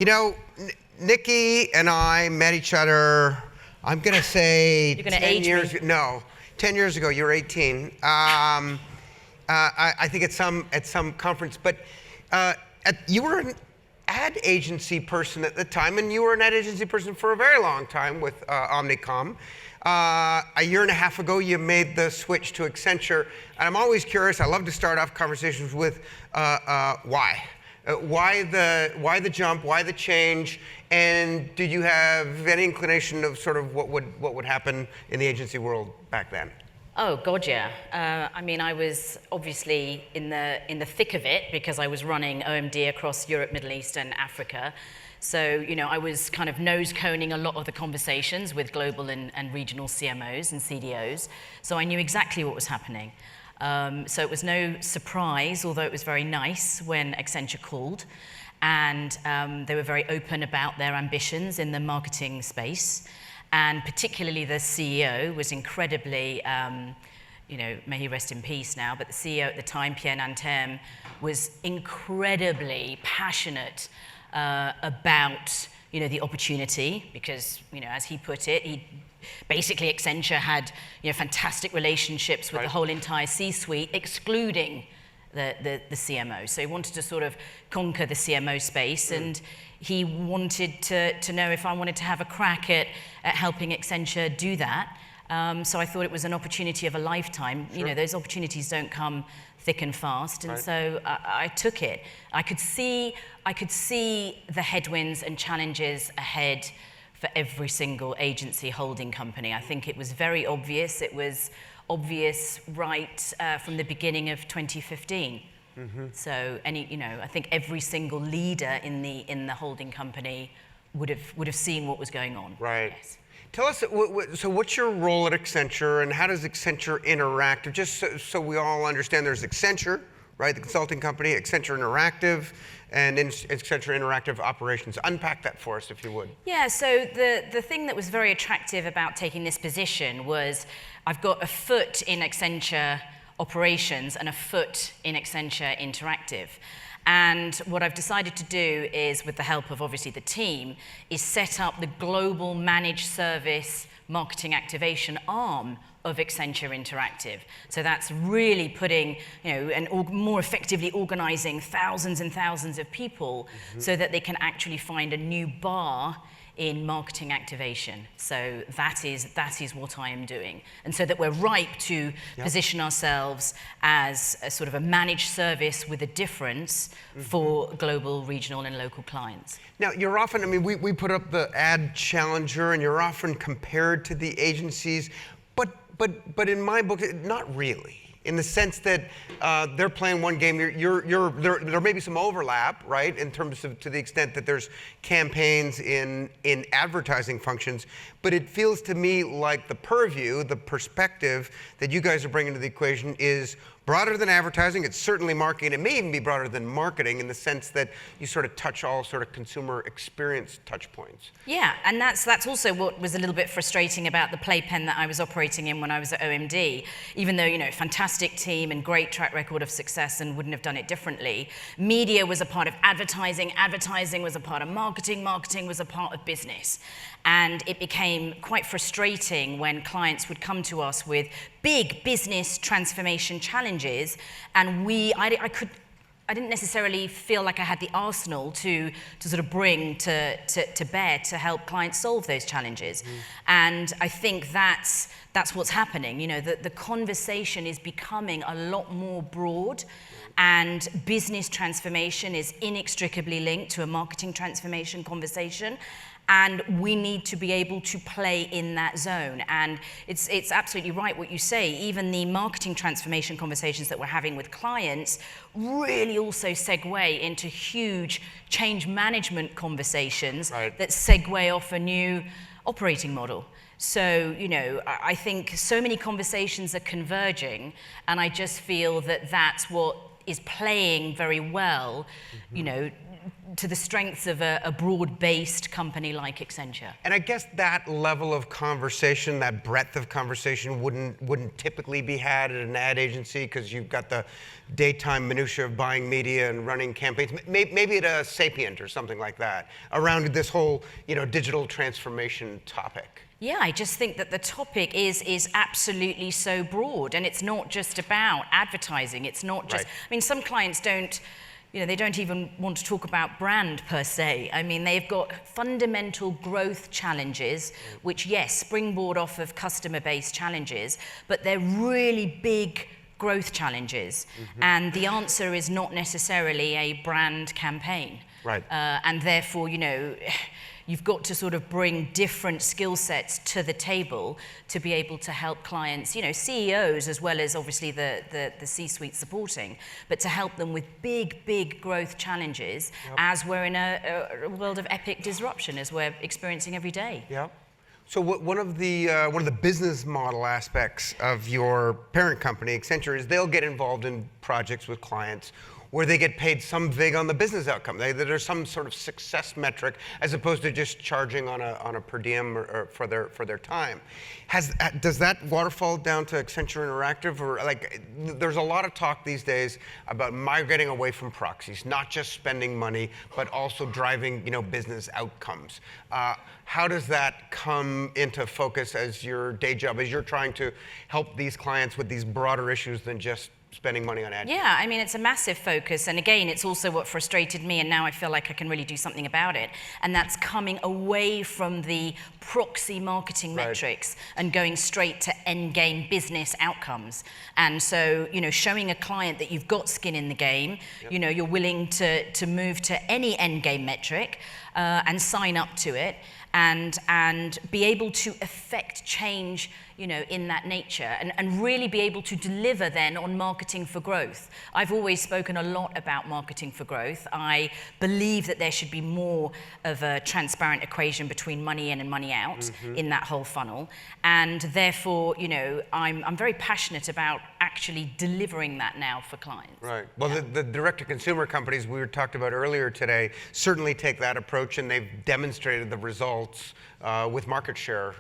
You know, Nikki and I met each other, I'm going to say You're gonna 10 age years me. No, 10 years ago. You were 18. I think at some conference, but you were an ad agency person at the time, and you were an ad agency person for a very long time with Omnicom. A year and a half ago, you made the switch to Accenture, and I'm always curious. I love to start off conversations with why. Why the jump? Why the change? And did you have any inclination of sort of what would happen in the agency world back then? Oh God, yeah. I mean, I was obviously in the thick of it because I was running OMD across Europe, Middle East, and Africa. So I was kind of nose coning a lot of the conversations with global and regional CMOs and CDOs. So I knew exactly what was happening. So it was no surprise, although it was very nice when Accenture called, and they were very open about their ambitions in the marketing space, and particularly the CEO was incredibly, may he rest in peace now, but the CEO at the time, Pierre Nantem, was incredibly passionate about the opportunity because, as he put it, basically Accenture had fantastic relationships with the whole entire C-suite, excluding the CMO. So he wanted to sort of conquer the CMO space, and he wanted to know if I wanted to have a crack at helping Accenture do that. So I thought it was an opportunity of a lifetime. Sure. Those opportunities don't come thick and fast, and so I took it. I could see the headwinds and challenges ahead for every single agency holding company. I think it was very obvious. It was obvious right from the beginning of 2015. Mm-hmm. So I think every single leader in the holding company would have seen what was going on. Right. Yes. Tell us, so what's your role at Accenture, and how does Accenture interact? Just so we all understand, there's Accenture, right, the consulting company, Accenture Interactive, and Accenture Interactive Operations. Unpack that for us, if you would. Yeah, so the thing that was very attractive about taking this position was I've got a foot in Accenture Operations and a foot in Accenture Interactive. And what I've decided to do is, with the help of obviously the team, is set up the global managed service marketing activation arm of Accenture Interactive. So that's really putting, and more effectively organizing thousands and thousands of people so that they can actually find a new bar in marketing activation. So that is what I am doing. And so that we're ripe to position ourselves as a sort of a managed service with a difference for global, regional, and local clients. Now, you're often, we put up the ad challenger, and you're often compared to the agencies, but in my book, not really. In the sense that they're playing one game, there may be some overlap, right, in terms of to the extent that there's campaigns in advertising functions, but it feels to me like the purview, the perspective that you guys are bringing to the equation is broader than advertising. It's certainly marketing. It may even be broader than marketing in the sense that you sort of touch all sort of consumer experience touch points. Yeah, and that's also what was a little bit frustrating about the playpen that I was operating in when I was at OMD. Even though, fantastic team and great track record of success and wouldn't have done it differently, media was a part of advertising, advertising was a part of marketing, marketing was a part of business. And it became quite frustrating when clients would come to us with big business transformation challenges, and I didn't necessarily feel like I had the arsenal to sort of bring to bear to help clients solve those challenges. And I think that's what's happening. The conversation is becoming a lot more broad, and business transformation is inextricably linked to a marketing transformation conversation. And we need to be able to play in that zone. And it's absolutely right what you say. Even the marketing transformation conversations that we're having with clients really also segue into huge change management conversations that segue off a new operating model. So, I think so many conversations are converging, and I just feel that that's what is playing very well, to the strengths of a broad-based company like Accenture. And I guess that level of conversation, that breadth of conversation wouldn't typically be had at an ad agency because you've got the daytime minutia of buying media and running campaigns. Maybe at a Sapient or something like that, around this whole digital transformation topic. Yeah, I just think that the topic is absolutely so broad, and it's not just about advertising. It's not just, Right. I mean, some clients don't, they don't even want to talk about brand per se. I mean, they've got fundamental growth challenges, which, yes, springboard off of customer-based challenges, but they're really big growth challenges. And the answer is not necessarily a brand campaign. Right. And therefore, you've got to sort of bring different skill sets to the table to be able to help clients, CEOs as well as obviously the C-suite supporting, but to help them with big growth challenges as we're in a world of epic disruption as we're experiencing every day. Yeah. So one of the business model aspects of your parent company, Accenture, is they'll get involved in projects with clients where they get paid some vig on the business outcome. There's some sort of success metric as opposed to just charging on a per diem or for their time. Does that waterfall down to Accenture Interactive, or there's a lot of talk these days about migrating away from proxies, not just spending money, but also driving business outcomes. How does that come into focus as your day job, as you're trying to help these clients with these broader issues than just spending money on ads? Yeah, I mean, it's a massive focus. And again, it's also what frustrated me, and now I feel like I can really do something about it. And that's coming away from the proxy marketing metrics and going straight to end game business outcomes. And so, showing a client that you've got skin in the game, you're willing to move to any end game metric and sign up to it and be able to affect change in that nature and really be able to deliver then on marketing for growth. I've always spoken a lot about marketing for growth. I believe that there should be more of a transparent equation between money in and money out in that whole funnel. And therefore, I'm very passionate about actually delivering that now for clients. Right. Well, the direct-to-consumer companies we talked about earlier today certainly take that approach, and they've demonstrated the results with market share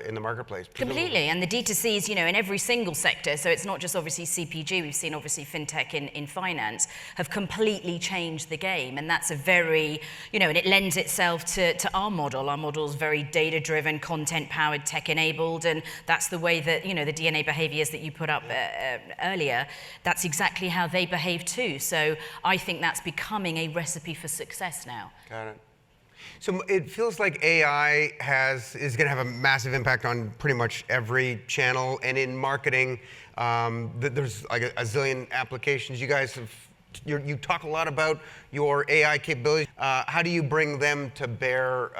in the marketplace. Completely, and the D2Cs, in every single sector, so it's not just obviously CPG, we've seen obviously fintech in finance, have completely changed the game, and that's a very, and it lends itself to our model. Our model is very data-driven, content-powered, tech-enabled, and that's the way that, the DNA behaviors that you put up earlier, that's exactly how they behave too. So I think that's becoming a recipe for success now. Got it. So it feels like AI is going to have a massive impact on pretty much every channel, and in marketing, there's like a zillion applications. You guys you talk a lot about your AI capabilities. How do you bring them to bear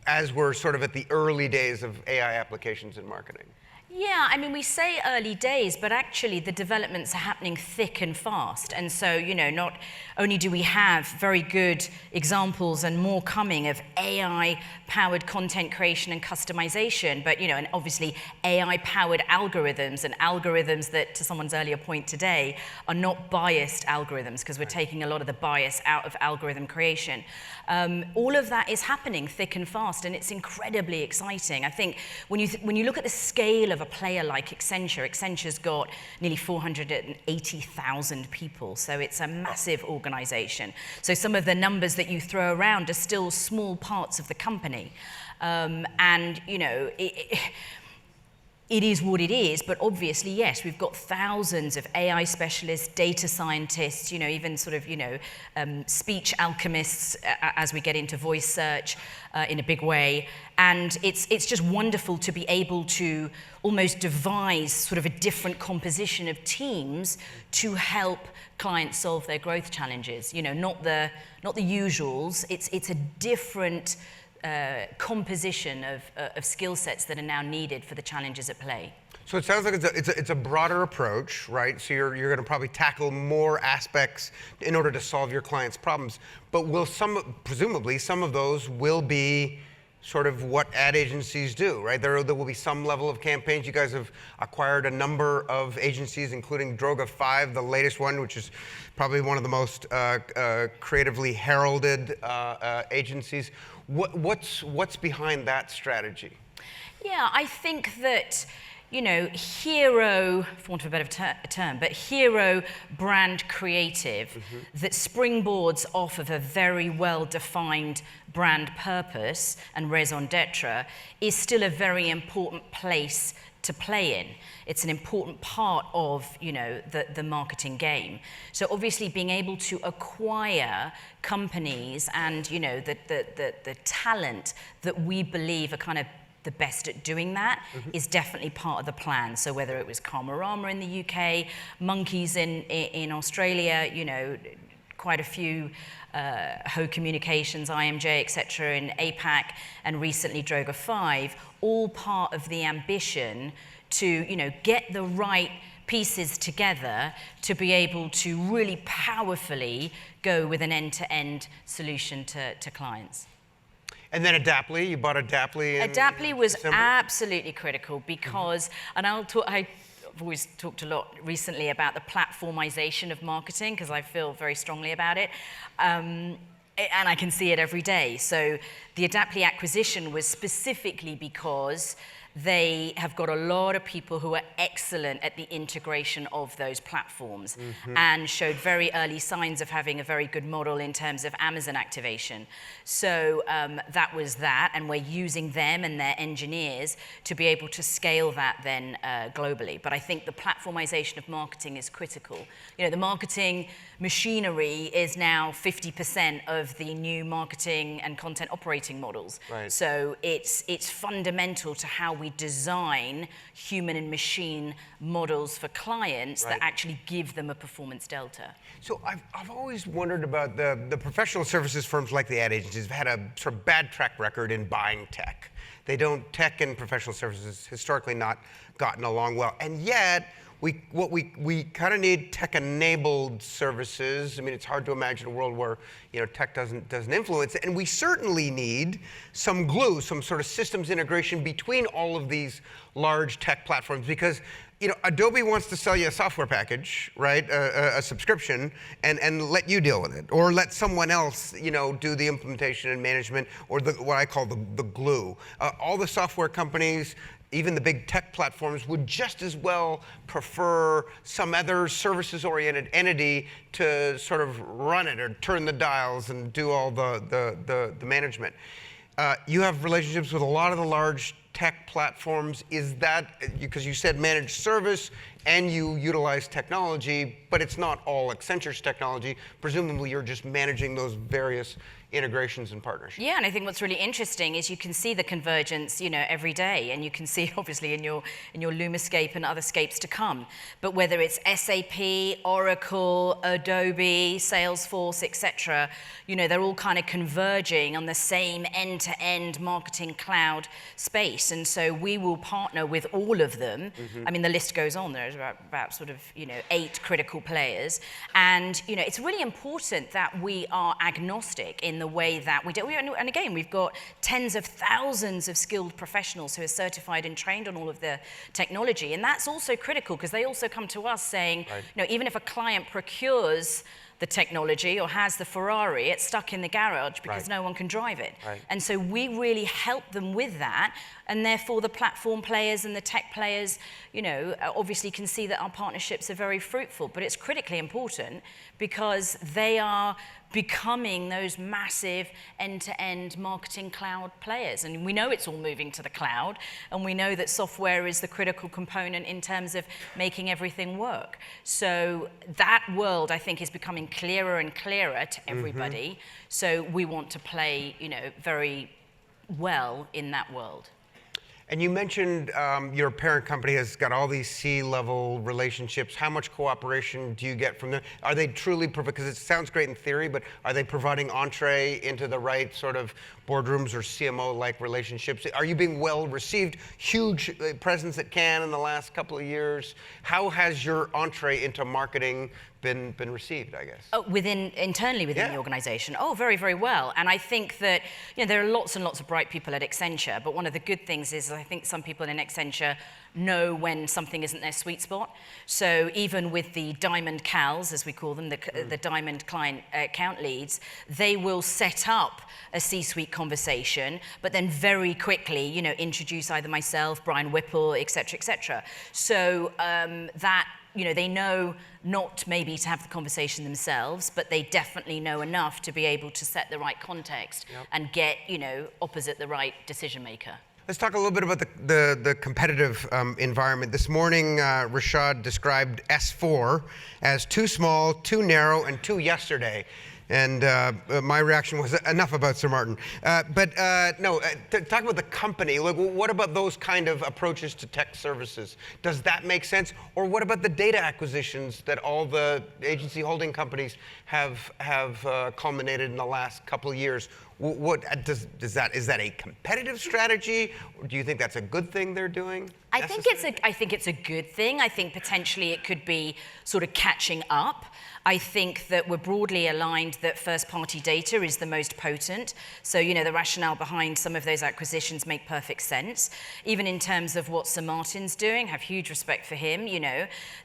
as we're sort of at the early days of AI applications in marketing? Yeah, I mean, we say early days, but actually the developments are happening thick and fast. And so, not only do we have very good examples and more coming of AI-powered content creation and customization, but, and obviously AI-powered algorithms and algorithms that, to someone's earlier point today, are not biased algorithms because we're taking a lot of the bias out of algorithm creation. All of that is happening thick and fast, and it's incredibly exciting. I think when you look at the scale of a player like Accenture, Accenture's got nearly 480,000 people, so it's a massive organization. So some of the numbers that you throw around are still small parts of the company. It is what it is, but obviously, yes, we've got thousands of AI specialists, data scientists, even sort of, speech alchemists as we get into voice search in a big way. And it's just wonderful to be able to almost devise sort of a different composition of teams to help clients solve their growth challenges. Not the usuals. It's a different composition of skill sets that are now needed for the challenges at play. So it sounds like it's a broader approach, right? So you're going to probably tackle more aspects in order to solve your clients' problems. But presumably some of those will be sort of what ad agencies do, right? There will be some level of campaigns. You guys have acquired a number of agencies, including Droga 5, the latest one, which is probably one of the most creatively heralded agencies. What's behind that strategy? Yeah, I think that, you know, hero, for want of a better term, but hero brand creative that springboards off of a very well-defined brand purpose and raison d'etre is still a very important place to play in. It's an important part of, you know, the marketing game. So obviously being able to acquire companies and, you know, the talent that we believe are kind of the best at doing that is definitely part of the plan. So whether it was Karmarama in the UK, Monkeys in Australia, you know, quite a few Ho Communications, IMJ, etc. in APAC, and recently Droga 5, all part of the ambition to, you know, get the right pieces together to be able to really powerfully go with an end-to-end solution to clients. And then Adaptly, you bought Adaptly in Adaptly was December? absolutely critical because, and I've always talked a lot recently about the platformization of marketing because I feel very strongly about it. And I can see it every day. So the Adaptly acquisition was specifically because they have got a lot of people who are excellent at the integration of those platforms and showed very early signs of having a very good model in terms of Amazon activation. So that was that, and we're using them and their engineers to be able to scale that then globally. But I think the platformization of marketing is critical. You know, the marketing machinery is now 50% of the new marketing and content operating models. Right. So it's fundamental to how we design human and machine models for clients that actually give them a performance delta. So I've always wondered about the professional services firms like the ad agencies have had a sort of bad track record in buying tech. Tech and professional services historically not gotten along well, and yet we kind of need tech-enabled services. I mean, it's hard to imagine a world where, you know, tech doesn't influence it, and we certainly need some glue, some sort of systems integration between all of these large tech platforms, because, you know, Adobe wants to sell you a software package, right, a subscription, and let you deal with it, or let someone else, you know, do the implementation and management, or what I call the glue. All the software companies, even the big tech platforms, would just as well prefer some other services-oriented entity to sort of run it or turn the dials and do all the management. You have relationships with a lot of the large tech platforms. Is that, because you said managed service and you utilize technology, but it's not all Accenture's technology. Presumably you're just managing those various integrations and partnerships. Yeah, and I think what's really interesting is you can see the convergence, you know, every day, and you can see obviously in your LUMAscape and other scapes to come. But whether it's SAP, Oracle, Adobe, Salesforce, etc., you know, they're all kind of converging on the same end-to-end marketing cloud space, and so we will partner with all of them. I mean, the list goes on. There's about sort of, you know, 8 critical players, and you know, it's really important that we are agnostic in the way that we do. And again, we've got tens of thousands of skilled professionals who are certified and trained on all of the technology. And that's also critical because they also come to us saying, you know, even if a client procures the technology or has the Ferrari, it's stuck in the garage because no one can drive it. And so we really help them with that, and therefore the platform players and the tech players, you know, obviously can see that our partnerships are very fruitful, but it's critically important because they are becoming those massive end-to-end marketing cloud players. And we know it's all moving to the cloud, and we know that software is the critical component in terms of making everything work. So that world, I think, is becoming clearer and clearer to everybody. So we want to play, you know, very well in that world. And you mentioned your parent company has got all these C-level relationships. How much cooperation do you get from them? Are they truly, because it sounds great in theory, but are they providing entree into the right sort of boardrooms or CMO-like relationships? Are you being well received? Huge presence at Cannes in the last couple of years. How has your entree into marketing been received, I guess? Oh, internally within the organization. Oh, very, very well. And I think that, there are lots and lots of bright people at Accenture, but one of the good things is I think some people in Accenture know when something isn't their sweet spot. So even with the diamond CALs, as we call them, the diamond client account leads, they will set up a C-suite conversation, but then very quickly, introduce either myself, Brian Whipple, et cetera, so that, they know not maybe to have the conversation themselves, but they definitely know enough to be able to set the right context and get, opposite the right decision maker. Let's talk a little bit about the competitive environment. This morning, Rashad described S4 as too small, too narrow, and too yesterday. And my reaction was enough about Sir Martin. Talk about the company. Like, what about those kind of approaches to tech services? Does that make sense? Or what about the data acquisitions that all the agency holding companies have culminated in the last couple of years? Is that a competitive strategy, or do you think that's a good thing they're doing? I think it's a good thing. I think potentially it could be sort of catching up. I think that we're broadly aligned that first-party data is the most potent. So, the rationale behind some of those acquisitions make perfect sense. Even in terms of what Sir Martin's doing, have huge respect for him.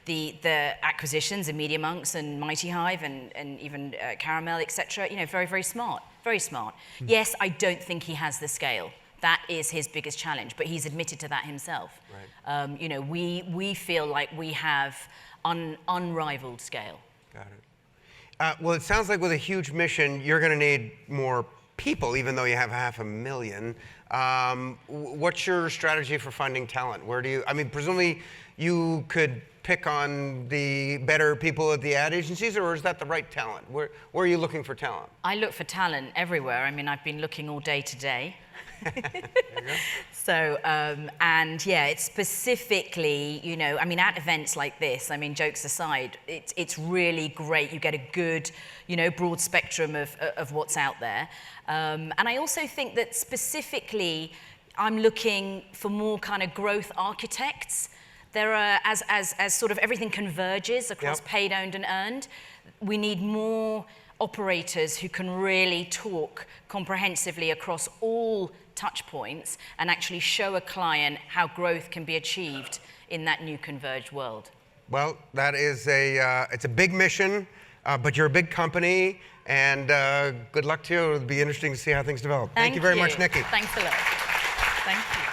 The acquisitions of Media Monks and Mighty Hive and even Caramel, etc. Very, very smart. Very smart. Yes, I don't think he has the scale. That is his biggest challenge, but he's admitted to that himself. Right. We feel like we have unrivaled scale. Got it. Well, it sounds like with a huge mission, you're going to need more people, even though you have 500,000. What's your strategy for finding talent? Presumably you could pick on the better people at the ad agencies, or is that the right talent? Where are you looking for talent? I look for talent everywhere. I've been looking all day today. There you go. So, it's specifically, at events like this, jokes aside, it's really great. You get a good, broad spectrum of what's out there. And I also think that specifically, I'm looking for more kind of growth architects. There are, as sort of everything converges across paid, owned, and earned, we need more operators who can really talk comprehensively across all touch points and actually show a client how growth can be achieved in that new converged world. Well, that is it's a big mission, but you're a big company, and good luck to you. It'll be interesting to see how things develop. Thank you very much, Nikki. Thanks a lot. Thank you.